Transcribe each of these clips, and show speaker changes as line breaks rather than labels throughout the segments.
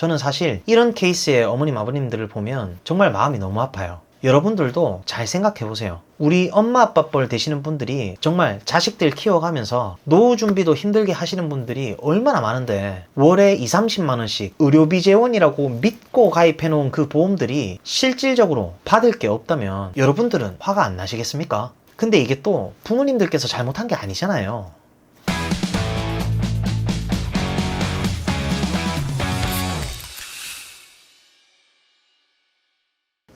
저는 사실 이런 케이스의 어머님 아버님들을 보면 정말 마음이 너무 아파요. 여러분들도 잘 생각해 보세요. 우리 엄마 아빠 뻘 되시는 분들이 정말 자식들 키워가면서 노후 준비도 힘들게 하시는 분들이 얼마나 많은데 월에 2, 30만 원씩 의료비 재원이라고 믿고 가입해 놓은 그 보험들이 실질적으로 받을 게 없다면 여러분들은 화가 안 나시겠습니까? 근데 이게 또 부모님들께서 잘못한 게 아니잖아요.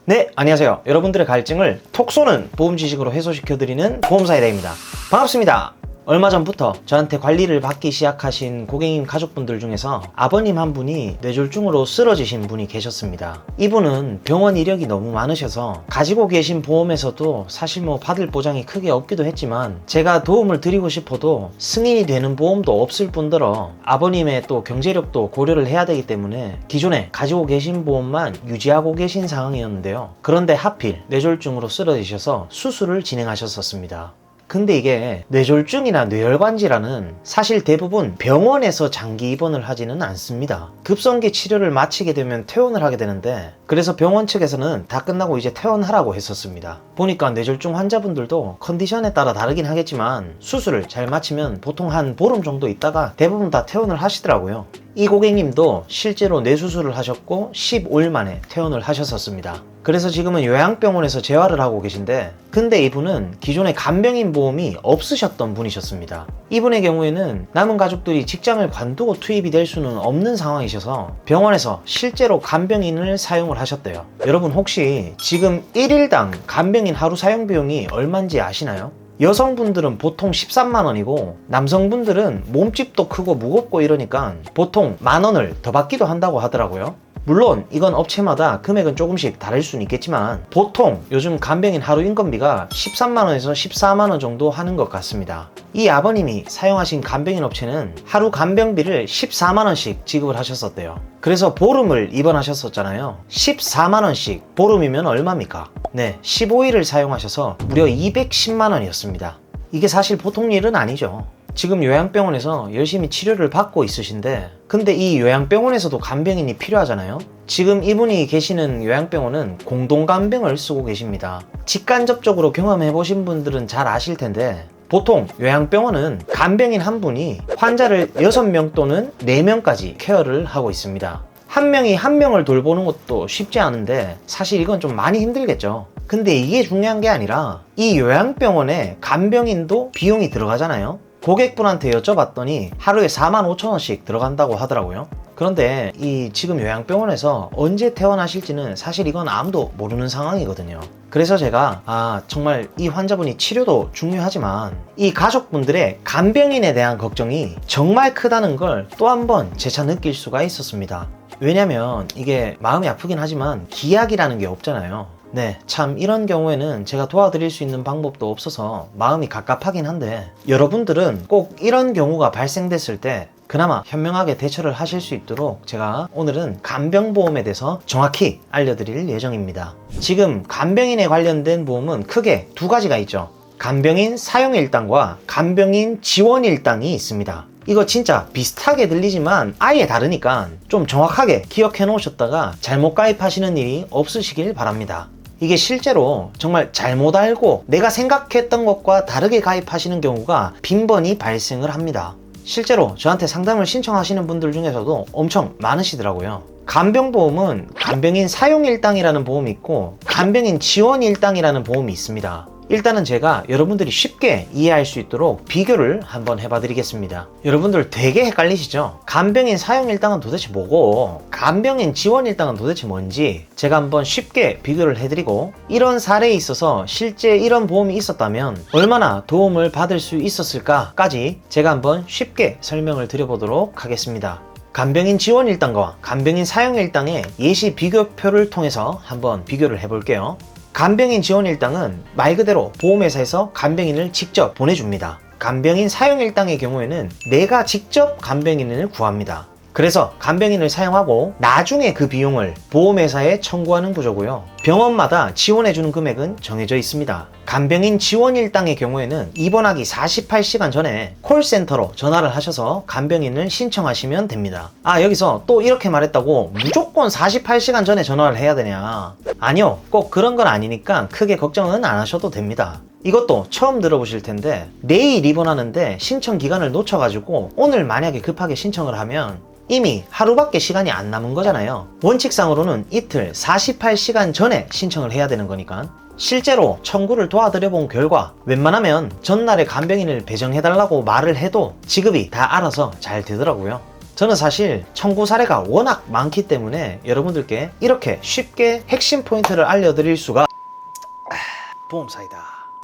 네, 안녕하세요. 여러분들의 갈증을 톡 쏘는 보험 지식으로 해소시켜드리는 보험사이다입니다. 반갑습니다. 얼마 전부터 저한테 관리를 받기 시작하신 고객님 가족분들 중에서 아버님 한 분이 뇌졸중으로 쓰러지신 분이 계셨습니다. 이분은 병원 이력이 너무 많으셔서 가지고 계신 보험에서도 사실 받을 보장이 크게 없기도 했지만 제가 도움을 드리고 싶어도 승인이 되는 보험도 없을 뿐더러 아버님의 또 경제력도 고려를 해야 되기 때문에 기존에 가지고 계신 보험만 유지하고 계신 상황이었는데요. 그런데 하필 뇌졸중으로 쓰러지셔서 수술을 진행하셨었습니다. 근데 이게 뇌졸중이나 뇌혈관질환은 사실 대부분 병원에서 장기 입원을 하지는 않습니다. 급성기 치료를 마치게 되면 퇴원을 하게 되는데 그래서 병원 측에서는 다 끝나고 이제 퇴원하라고 했었습니다. 보니까 뇌졸중 환자분들도 컨디션에 따라 다르긴 하겠지만 수술을 잘 마치면 보통 한 보름 정도 있다가 대부분 다 퇴원을 하시더라고요. 이 고객님도 실제로 뇌수술을 하셨고 15일 만에 퇴원을 하셨었습니다. 그래서 지금은 요양병원에서 재활을 하고 계신데 근데 이분은 기존에 간병인 보험이 없으셨던 분이셨습니다. 이분의 경우에는 남은 가족들이 직장을 관두고 투입이 될 수는 없는 상황이셔서 병원에서 실제로 간병인을 사용을 하셨대요. 여러분 혹시 지금 1일당 간병인 하루 사용 비용이 얼마인지 아시나요? 여성분들은 보통 13만원이고 남성분들은 몸집도 크고 무겁고 이러니까 보통 만원을 더 받기도 한다고 하더라고요. 물론 이건 업체마다 금액은 조금씩 다를 수는 있겠지만 보통 요즘 간병인 하루 인건비가 13만원에서 14만원 정도 하는 것 같습니다. 이 아버님이 사용하신 간병인 업체는 하루 간병비를 14만원씩 지급을 하셨었대요. 그래서 보름을 입원하셨었잖아요. 14만원씩 보름이면 얼마입니까? 네, 15일을 사용하셔서 무려 210만원이었습니다. 이게 사실 보통 일은 아니죠. 지금 요양병원에서 열심히 치료를 받고 있으신데 근데 이 요양병원에서도 간병인이 필요하잖아요. 지금 이분이 계시는 요양병원은 공동간병을 쓰고 계십니다. 직간접적으로 경험해보신 분들은 잘 아실 텐데 보통 요양병원은 간병인 한 분이 환자를 6명 또는 4명까지 케어를 하고 있습니다. 한 명이 한 명을 돌보는 것도 쉽지 않은데 사실 이건 좀 많이 힘들겠죠. 근데 이게 중요한 게 아니라 이 요양병원에 간병인도 비용이 들어가잖아요. 고객분한테 여쭤봤더니 하루에 45,000원씩 들어간다고 하더라고요. 그런데 이 지금 요양병원에서 언제 퇴원하실지는 사실 이건 아무도 모르는 상황이거든요. 그래서 제가 정말 이 환자분이 치료도 중요하지만 이 가족분들의 간병인에 대한 걱정이 정말 크다는 걸 또 한 번 재차 느낄 수가 있었습니다. 왜냐면 이게 마음이 아프긴 하지만 기약이라는 게 없잖아요. 네, 참 이런 경우에는 제가 도와드릴 수 있는 방법도 없어서 마음이 갑갑하긴 한데 여러분들은 꼭 이런 경우가 발생됐을 때 그나마 현명하게 대처를 하실 수 있도록 제가 오늘은 간병보험에 대해서 정확히 알려드릴 예정입니다. 지금 간병인에 관련된 보험은 크게 두 가지가 있죠. 간병인 사용일당과 간병인 지원일당이 있습니다. 이거 진짜 비슷하게 들리지만 아예 다르니까 좀 정확하게 기억해 놓으셨다가 잘못 가입하시는 일이 없으시길 바랍니다. 이게 실제로 정말 잘못 알고 내가 생각했던 것과 다르게 가입하시는 경우가 빈번히 발생을 합니다. 실제로 저한테 상담을 신청하시는 분들 중에서도 엄청 많으시더라고요. 간병보험은 간병인 사용일당이라는 보험이 있고 간병인 지원일당이라는 보험이 있습니다. 일단은 제가 여러분들이 쉽게 이해할 수 있도록 비교를 한번 해봐 드리겠습니다. 여러분들 되게 헷갈리시죠? 간병인 사용일당은 도대체 뭐고 간병인 지원일당은 도대체 뭔지 제가 한번 쉽게 비교를 해드리고 이런 사례에 있어서 실제 이런 보험이 있었다면 얼마나 도움을 받을 수 있었을까까지 제가 한번 쉽게 설명을 드려보도록 하겠습니다. 간병인 지원일당과 간병인 사용일당의 예시 비교표를 통해서 한번 비교를 해볼게요. 간병인 지원일당은 말 그대로 보험회사에서 간병인을 직접 보내줍니다. 간병인 사용일당의 경우에는 내가 직접 간병인을 구합니다. 그래서 간병인을 사용하고 나중에 그 비용을 보험회사에 청구하는 구조고요. 병원마다 지원해주는 금액은 정해져 있습니다. 간병인 지원 일당의 경우에는 입원하기 48시간 전에 콜센터로 전화를 하셔서 간병인을 신청하시면 됩니다. 여기서 또 이렇게 말했다고 무조건 48시간 전에 전화를 해야 되냐? 아니요, 꼭 그런 건 아니니까 크게 걱정은 안 하셔도 됩니다. 이것도 처음 들어보실 텐데 내일 입원하는데 신청 기간을 놓쳐가지고 오늘 만약에 급하게 신청을 하면 이미 하루밖에 시간이 안 남은 거잖아요. 원칙상으로는 이틀 48시간 전에 신청을 해야 되는 거니까. 실제로 청구를 도와드려 본 결과 웬만하면 전날에 간병인을 배정해달라고 말을 해도 지급이 다 알아서 잘 되더라고요. 저는 사실 청구 사례가 워낙 많기 때문에 여러분들께 이렇게 쉽게 핵심 포인트를 알려드릴 수가 보험사이다.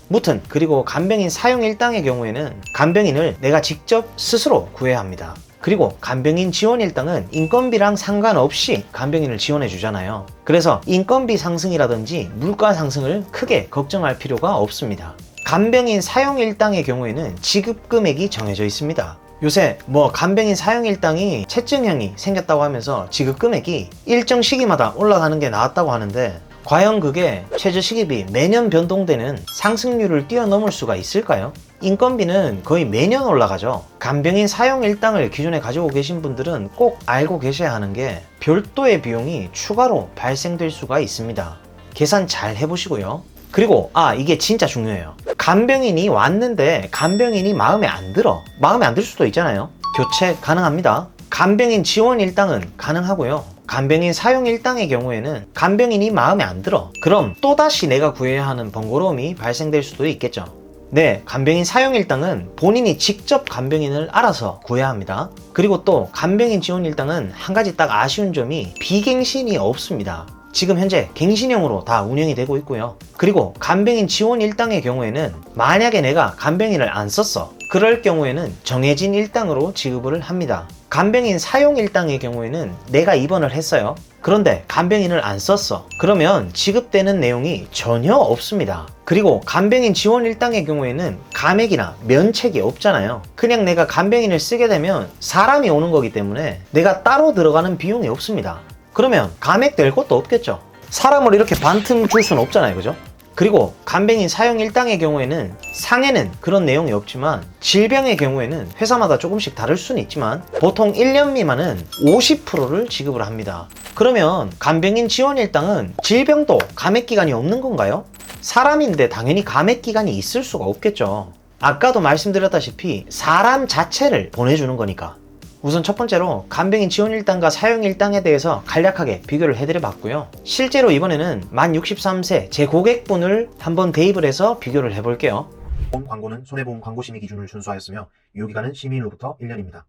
무튼 그리고 간병인 사용 일당의 경우에는 간병인을 내가 직접 스스로 구해야 합니다. 그리고 간병인 지원 일당은 인건비랑 상관없이 간병인을 지원해 주잖아요. 그래서 인건비 상승이라든지 물가 상승을 크게 걱정할 필요가 없습니다. 간병인 사용 일당의 경우에는 지급 금액이 정해져 있습니다. 요새 간병인 사용 일당이 체증형이 생겼다고 하면서 지급 금액이 일정 시기마다 올라가는 게 나왔다고 하는데 과연 그게 최저시급이 매년 변동되는 상승률을 뛰어넘을 수가 있을까요? 인건비는 거의 매년 올라가죠. 간병인 사용 일당을 기존에 가지고 계신 분들은 꼭 알고 계셔야 하는 게 별도의 비용이 추가로 발생될 수가 있습니다. 계산 잘 해보시고요. 그리고 이게 진짜 중요해요. 간병인이 왔는데 간병인이 마음에 안 들 수도 있잖아요. 교체 가능합니다. 간병인 지원 일당은 가능하고요. 간병인 사용 일당의 경우에는 간병인이 마음에 안 들어. 그럼 또다시 내가 구해야 하는 번거로움이 발생될 수도 있겠죠. 네, 간병인 사용 일당은 본인이 직접 간병인을 알아서 구해야 합니다. 그리고 또 간병인 지원 일당은 한 가지 딱 아쉬운 점이 비갱신이 없습니다. 지금 현재 갱신형으로 다 운영이 되고 있고요. 그리고 간병인 지원 일당의 경우에는 만약에 내가 간병인을 안 썼어. 그럴 경우에는 정해진 일당으로 지급을 합니다. 간병인 사용 일당의 경우에는 내가 입원을 했어요. 그런데 간병인을 안 썼어. 그러면 지급되는 내용이 전혀 없습니다. 그리고 간병인 지원 일당의 경우에는 감액이나 면책이 없잖아요. 그냥 내가 간병인을 쓰게 되면 사람이 오는 거기 때문에 내가 따로 들어가는 비용이 없습니다. 그러면 감액될 것도 없겠죠. 사람을 이렇게 반틈 줄 수는 없잖아요, 그죠? 그리고 간병인 사용 일당의 경우에는 상해는 그런 내용이 없지만 질병의 경우에는 회사마다 조금씩 다를 수는 있지만 보통 1년 미만은 50%를 지급을 합니다. 그러면 간병인 지원 일당은 질병도 감액기간이 없는 건가요? 사람인데 당연히 감액기간이 있을 수가 없겠죠. 아까도 말씀드렸다시피 사람 자체를 보내주는 거니까. 우선 첫 번째로 간병인 지원 일당과 사용 일당에 대해서 간략하게 비교를 해드려 봤고요. 실제로 이번에는 만 63세 제 고객분을 한번 대입을 해서 비교를 해볼게요.
보험 광고는 손해보험 광고심의 기준을 준수하였으며 유효기간은 심의일로부터 1년입니다.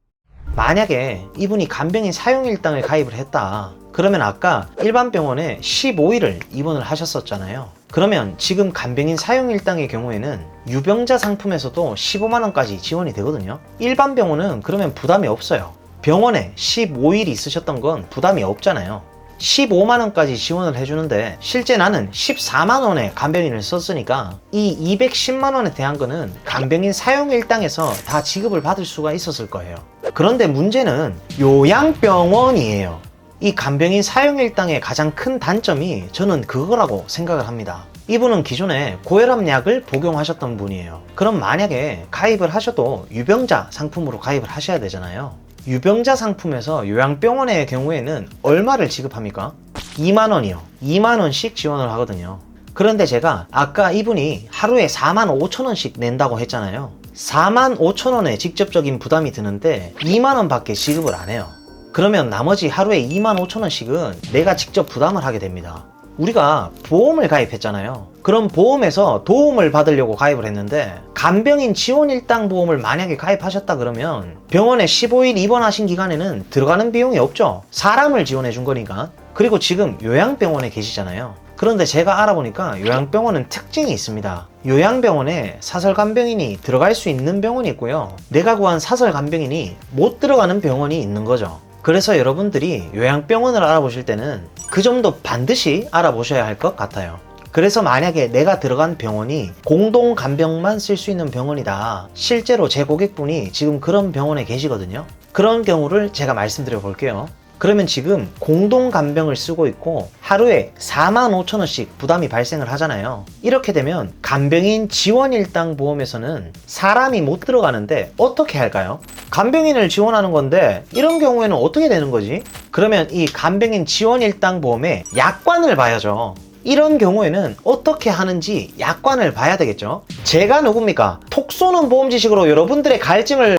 만약에 이분이 간병인 사용 일당을 가입을 했다. 그러면 아까 일반 병원에 15일을 입원을 하셨었잖아요. 그러면 지금 간병인 사용 일당의 경우에는 유병자 상품에서도 15만원까지 지원이 되거든요. 일반 병원은 그러면 부담이 없어요. 병원에 15일 있으셨던 건 부담이 없잖아요. 15만원까지 지원을 해주는데 실제 나는 14만원에 간병인을 썼으니까 이 210만원에 대한 거는 간병인 사용 일당에서 다 지급을 받을 수가 있었을 거예요. 그런데 문제는 요양병원이에요. 이 간병인 사용 일당의 가장 큰 단점이 저는 그거라고 생각을 합니다. 이분은 기존에 고혈압약을 복용하셨던 분이에요. 그럼 만약에 가입을 하셔도 유병자 상품으로 가입을 하셔야 되잖아요. 유병자 상품에서 요양병원의 경우에는 얼마를 지급합니까? 2만원이요. 2만원씩 지원을 하거든요. 그런데 제가 아까 이분이 하루에 45,000원씩 낸다고 했잖아요. 45,000원의 직접적인 부담이 드는데 2만원 밖에 지급을 안 해요. 그러면 나머지 하루에 25,000원씩은 내가 직접 부담을 하게 됩니다. 우리가 보험을 가입했잖아요. 그럼 보험에서 도움을 받으려고 가입을 했는데 간병인 지원 일당 보험을 만약에 가입하셨다 그러면 병원에 15일 입원하신 기간에는 들어가는 비용이 없죠. 사람을 지원해 준 거니까. 그리고 지금 요양병원에 계시잖아요. 그런데 제가 알아보니까 요양병원은 특징이 있습니다. 요양병원에 사설간병인이 들어갈 수 있는 병원이 있고요. 내가 구한 사설간병인이 못 들어가는 병원이 있는 거죠. 그래서 여러분들이 요양병원을 알아보실 때는 그 점도 반드시 알아보셔야 할 것 같아요. 그래서 만약에 내가 들어간 병원이 공동간병만 쓸 수 있는 병원이다. 실제로 제 고객분이 지금 그런 병원에 계시거든요. 그런 경우를 제가 말씀드려 볼게요. 그러면 지금 공동 간병을 쓰고 있고 하루에 45,000원씩 부담이 발생을 하잖아요. 이렇게 되면 간병인 지원 일당 보험에서는 사람이 못 들어가는데 어떻게 할까요? 간병인을 지원하는 건데 이런 경우에는 어떻게 되는 거지? 그러면 이 간병인 지원 일당 보험에 약관을 봐야죠. 이런 경우에는 어떻게 하는지 약관을 봐야 되겠죠. 제가 누굽니까? 톡 쏘는 보험 지식으로 여러분들의 갈증을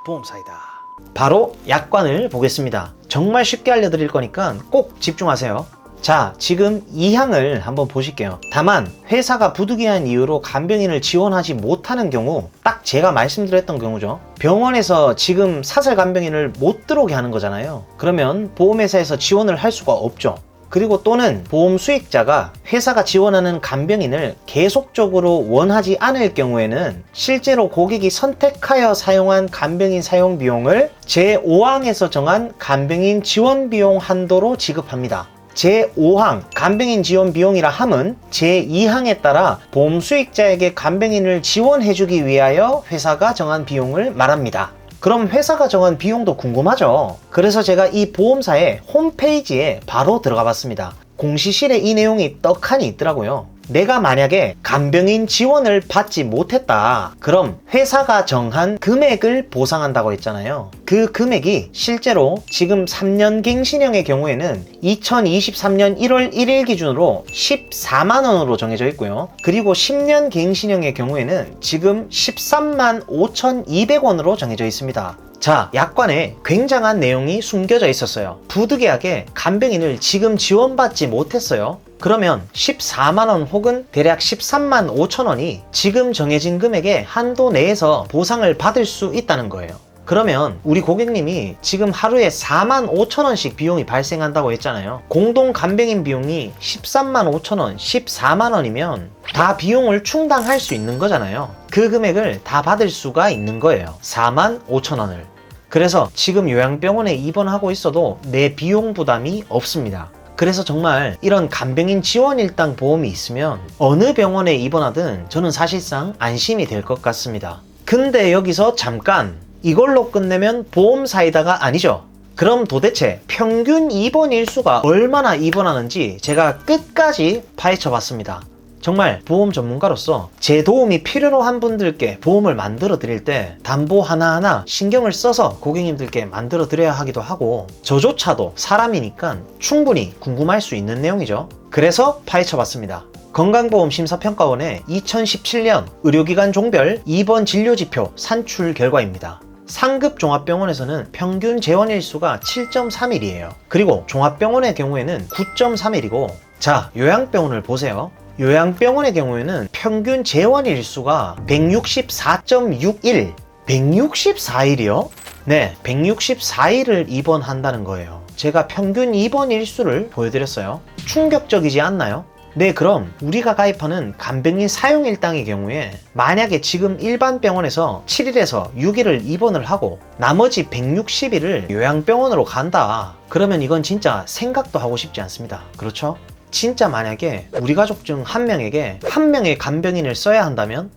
보험사이다. 바로 약관을 보겠습니다. 정말 쉽게 알려드릴 거니까 꼭 집중하세요. 자, 지금 2항을 한번 보실게요. 다만 회사가 부득이한 이유로 간병인을 지원하지 못하는 경우, 딱 제가 말씀드렸던 경우죠. 병원에서 지금 사설 간병인을 못 들어오게 하는 거잖아요. 그러면 보험회사에서 지원을 할 수가 없죠. 그리고 또는 보험 수익자가 회사가 지원하는 간병인을 계속적으로 원하지 않을 경우에는 실제로 고객이 선택하여 사용한 간병인 사용 비용을 제5항에서 정한 간병인 지원 비용 한도로 지급합니다. 제5항 간병인 지원 비용이라 함은 제2항에 따라 보험 수익자에게 간병인을 지원해주기 위하여 회사가 정한 비용을 말합니다. 그럼 회사가 정한 비용도 궁금하죠? 그래서 제가 이 보험사의 홈페이지에 바로 들어가 봤습니다. 공시실에 이 내용이 떡하니 있더라고요. 내가 만약에 간병인 지원을 받지 못했다. 그럼 회사가 정한 금액을 보상한다고 했잖아요. 그 금액이 실제로 지금 3년 갱신형의 경우에는 2023년 1월 1일 기준으로 14만원으로 정해져 있고요. 그리고 10년 갱신형의 경우에는 지금 13만 5,200원으로 정해져 있습니다. 자, 약관에 굉장한 내용이 숨겨져 있었어요. 부득이하게 간병인을 지금 지원받지 못했어요. 그러면 14만원 혹은 대략 13만 5천원이 지금 정해진 금액의 한도 내에서 보상을 받을 수 있다는 거예요. 그러면 우리 고객님이 지금 하루에 4만 5천원씩 비용이 발생한다고 했잖아요. 공동 간병인 비용이 13만 5천원, 14만원이면 다 비용을 충당할 수 있는 거잖아요. 그 금액을 다 받을 수가 있는 거예요. 4만 5천원을. 그래서 지금 요양병원에 입원하고 있어도 내 비용 부담이 없습니다. 그래서 정말 이런 간병인 지원 일당 보험이 있으면 어느 병원에 입원하든 저는 사실상 안심이 될 것 같습니다. 근데 여기서 잠깐, 이걸로 끝내면 보험사이다가 아니죠. 그럼 도대체 평균 입원 일수가 얼마나 입원하는지 제가 끝까지 파헤쳐 봤습니다. 정말 보험 전문가로서 제 도움이 필요로 한 분들께 보험을 만들어 드릴 때 담보 하나하나 신경을 써서 고객님들께 만들어 드려야 하기도 하고, 저조차도 사람이니까 충분히 궁금할 수 있는 내용이죠. 그래서 파헤쳐 봤습니다. 건강보험 심사평가원의 2017년 의료기관 종별 입원 진료지표 산출 결과입니다. 상급 종합병원에서는 평균 재원일수가 7.3일이에요. 그리고 종합병원의 경우에는 9.3일이고, 자, 요양병원을 보세요. 요양병원의 경우에는 평균 재원일수가 164.61, 164일이요? 네, 164일을 입원한다는 거예요. 제가 평균 입원 일수를 보여드렸어요. 충격적이지 않나요? 네, 그럼 우리가 가입하는 간병인 사용일당의 경우에 만약에 지금 일반 병원에서 7일에서 6일을 입원을 하고 나머지 160일을 요양병원으로 간다. 그러면 이건 진짜 생각도 하고 싶지 않습니다. 그렇죠? 진짜 만약에 우리 가족 중 한 명에게 한 명의 간병인을 써야 한다면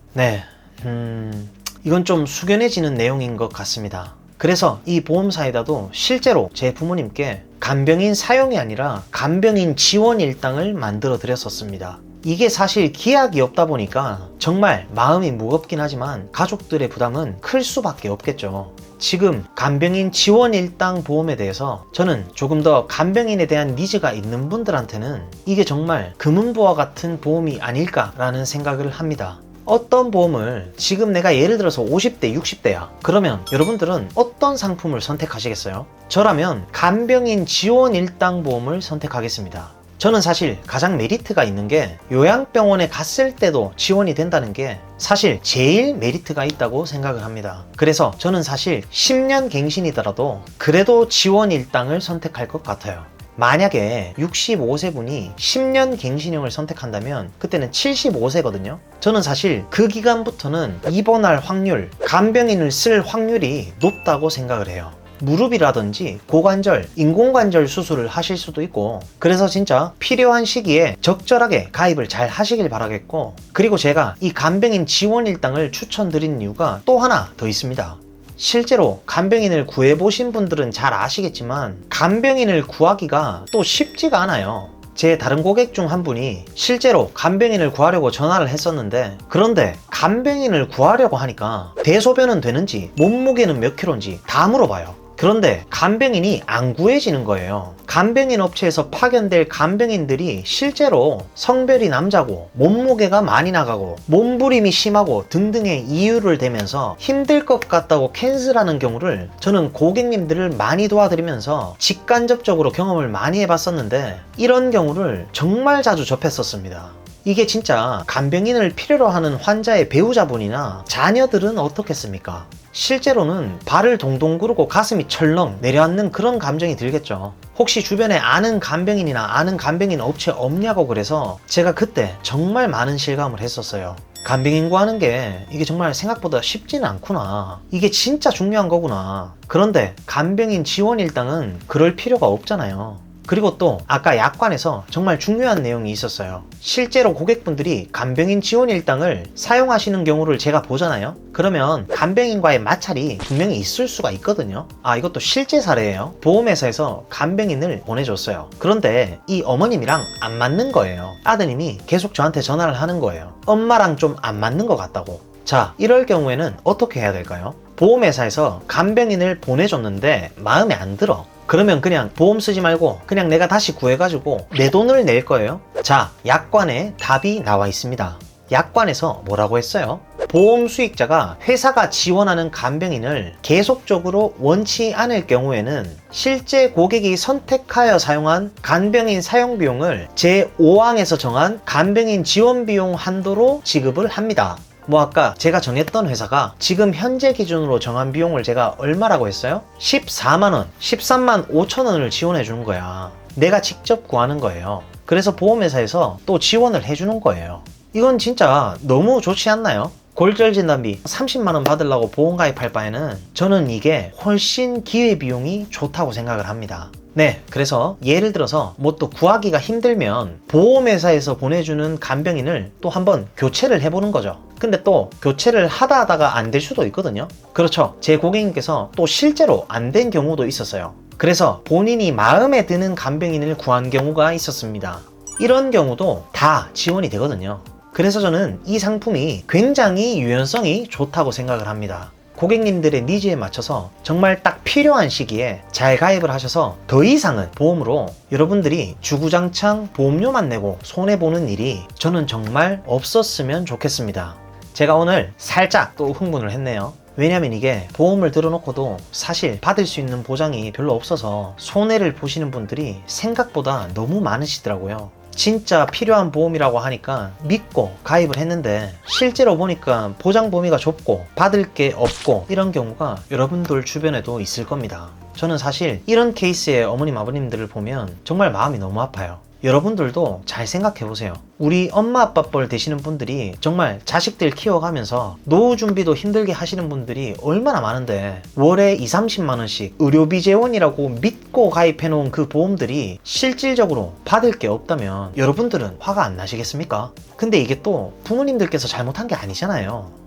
이건 좀 숙연해지는 내용인 것 같습니다. 그래서 이 보험사에다도 실제로 제 부모님께 간병인 사용이 아니라 간병인 지원 일당을 만들어 드렸었습니다. 이게 사실 기약이 없다 보니까 정말 마음이 무겁긴 하지만 가족들의 부담은 클 수밖에 없겠죠. 지금 간병인 지원 일당 보험에 대해서 저는 조금 더 간병인에 대한 니즈가 있는 분들한테는 이게 정말 금은보화 같은 보험이 아닐까라는 생각을 합니다. 어떤 보험을 지금 내가 예를 들어서 50대, 60대야. 그러면 여러분들은 어떤 상품을 선택하시겠어요? 저라면 간병인 지원 일당 보험을 선택하겠습니다. 저는 사실 가장 메리트가 있는 게 요양병원에 갔을 때도 지원이 된다는 게 사실 제일 메리트가 있다고 생각을 합니다. 그래서 저는 사실 10년 갱신이더라도 그래도 지원 일당을 선택할 것 같아요. 만약에 65세 분이 10년 갱신형을 선택한다면 그때는 75세거든요. 저는 사실 그 기간부터는 입원할 확률, 간병인을 쓸 확률이 높다고 생각을 해요. 무릎이라든지 고관절, 인공관절 수술을 하실 수도 있고, 그래서 진짜 필요한 시기에 적절하게 가입을 잘 하시길 바라겠고, 그리고 제가 이 간병인 지원 일당을 추천드리는 이유가 또 하나 더 있습니다. 실제로 간병인을 구해보신 분들은 잘 아시겠지만 간병인을 구하기가 또 쉽지가 않아요. 제 다른 고객 중 한 분이 실제로 간병인을 구하려고 전화를 했었는데, 그런데 간병인을 구하려고 하니까 대소변은 되는지 몸무게는 몇 킬로인지 다 물어봐요. 그런데 간병인이 안 구해지는 거예요. 간병인 업체에서 파견될 간병인들이 실제로 성별이 남자고 몸무게가 많이 나가고 몸부림이 심하고 등등의 이유를 대면서 힘들 것 같다고 캔슬하는 경우를 저는 고객님들을 많이 도와드리면서 직간접적으로 경험을 많이 해봤었는데, 이런 경우를 정말 자주 접했었습니다. 이게 진짜 간병인을 필요로 하는 환자의 배우자분이나 자녀들은 어떻겠습니까? 실제로는 발을 동동 구르고 가슴이 철렁 내려앉는 그런 감정이 들겠죠. 혹시 주변에 아는 간병인이나 아는 간병인 업체 없냐고 그래서 제가 그때 정말 많은 실감을 했었어요. 간병인 구하는 게 이게 정말 생각보다 쉽지는 않구나. 이게 진짜 중요한 거구나. 그런데 간병인 지원 일당은 그럴 필요가 없잖아요. 그리고 또 아까 약관에서 정말 중요한 내용이 있었어요. 실제로 고객분들이 간병인 지원 일당을 사용하시는 경우를 제가 보잖아요. 그러면 간병인과의 마찰이 분명히 있을 수가 있거든요. 이것도 실제 사례예요. 보험회사에서 간병인을 보내줬어요. 그런데 이 어머님이랑 안 맞는 거예요. 아드님이 계속 저한테 전화를 하는 거예요. 엄마랑 좀 안 맞는 것 같다고. 자, 이럴 경우에는 어떻게 해야 될까요? 보험회사에서 간병인을 보내줬는데 마음에 안 들어. 그러면 그냥 보험 쓰지 말고 그냥 내가 다시 구해가지고 내 돈을 낼 거예요. 자, 약관에 답이 나와 있습니다. 약관에서 뭐라고 했어요? 보험 수익자가 회사가 지원하는 간병인을 계속적으로 원치 않을 경우에는 실제 고객이 선택하여 사용한 간병인 사용 비용을 제5항에서 정한 간병인 지원 비용 한도로 지급을 합니다. 아까 제가 정했던 회사가 지금 현재 기준으로 정한 비용을 제가 얼마라고 했어요? 14만원, 13만 5천원을 지원해 주는 거야. 내가 직접 구하는 거예요. 그래서 보험회사에서 또 지원을 해주는 거예요. 이건 진짜 너무 좋지 않나요? 골절 진단비 30만원 받으려고 보험 가입할 바에는 저는 이게 훨씬 기회비용이 좋다고 생각을 합니다. 네, 그래서 예를 들어서 또 구하기가 힘들면 보험회사에서 보내주는 간병인을 또 한번 교체를 해보는 거죠. 근데 또 교체를 하다가 안 될 수도 있거든요. 그렇죠. 제 고객님께서 또 실제로 안 된 경우도 있었어요. 그래서 본인이 마음에 드는 간병인을 구한 경우가 있었습니다. 이런 경우도 다 지원이 되거든요. 그래서 저는 이 상품이 굉장히 유연성이 좋다고 생각을 합니다. 고객님들의 니즈에 맞춰서 정말 딱 필요한 시기에 잘 가입을 하셔서 더 이상은 보험으로 여러분들이 주구장창 보험료만 내고 손해보는 일이 저는 정말 없었으면 좋겠습니다. 제가 오늘 살짝 또 흥분을 했네요. 왜냐면 이게 보험을 들어놓고도 사실 받을 수 있는 보장이 별로 없어서 손해를 보시는 분들이 생각보다 너무 많으시더라고요. 진짜 필요한 보험이라고 하니까 믿고 가입을 했는데 실제로 보니까 보장 범위가 좁고 받을 게 없고 이런 경우가 여러분들 주변에도 있을 겁니다. 저는 사실 이런 케이스의 어머님 아버님들을 보면 정말 마음이 너무 아파요. 여러분들도 잘 생각해 보세요. 우리 엄마 아빠 뻘 되시는 분들이 정말 자식들 키워가면서 노후 준비도 힘들게 하시는 분들이 얼마나 많은데 월에 20-30만원씩 의료비 재원이라고 믿고 가입해 놓은 그 보험들이 실질적으로 받을 게 없다면 여러분들은 화가 안 나시겠습니까? 근데 이게 또 부모님들께서 잘못한 게 아니잖아요.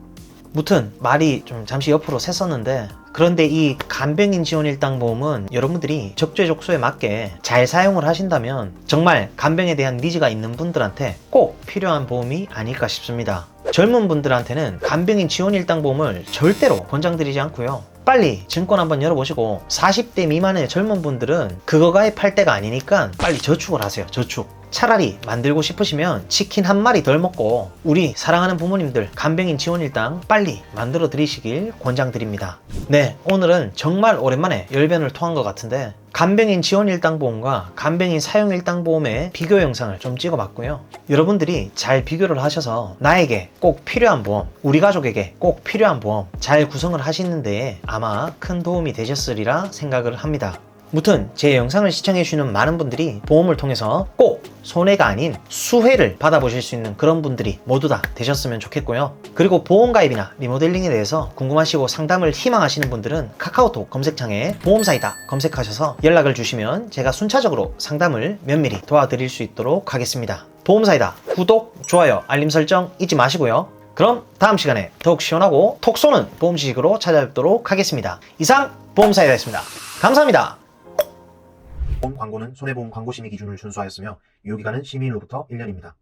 무튼 말이 좀 잠시 옆으로 샜었는데, 그런데 이 간병인 지원 일당 보험은 여러분들이 적재적소에 맞게 잘 사용을 하신다면 정말 간병에 대한 니즈가 있는 분들한테 꼭 필요한 보험이 아닐까 싶습니다. 젊은 분들한테는 간병인 지원 일당 보험을 절대로 권장드리지 않고요. 빨리 증권 한번 열어보시고 40대 미만의 젊은 분들은 그거 가입할 때가 아니니까 빨리 저축을 하세요. 저축. 차라리 만들고 싶으시면 치킨 한 마리 덜 먹고 우리 사랑하는 부모님들 간병인 지원 일당 빨리 만들어 드리시길 권장드립니다. 네, 오늘은 정말 오랜만에 열변을 토한 것 같은데 간병인 지원 일당 보험과 간병인 사용 일당 보험의 비교 영상을 좀 찍어봤고요. 여러분들이 잘 비교를 하셔서 나에게 꼭 필요한 보험, 우리 가족에게 꼭 필요한 보험 잘 구성을 하시는 데에 아마 큰 도움이 되셨으리라 생각을 합니다. 무튼 제 영상을 시청해주시는 많은 분들이 보험을 통해서 꼭 손해가 아닌 수혜를 받아보실 수 있는 그런 분들이 모두 다 되셨으면 좋겠고요. 그리고 보험 가입이나 리모델링에 대해서 궁금하시고 상담을 희망하시는 분들은 카카오톡 검색창에 보험사이다 검색하셔서 연락을 주시면 제가 순차적으로 상담을 면밀히 도와드릴 수 있도록 하겠습니다. 보험사이다 구독, 좋아요, 알림 설정 잊지 마시고요. 그럼 다음 시간에 더욱 시원하고 톡 쏘는 보험 지식으로 찾아뵙도록 하겠습니다. 이상 보험사이다였습니다. 감사합니다.
본 광고는 손해보험 광고심의 기준을 준수하였으며 유효기간은 시민으로부터 1년입니다.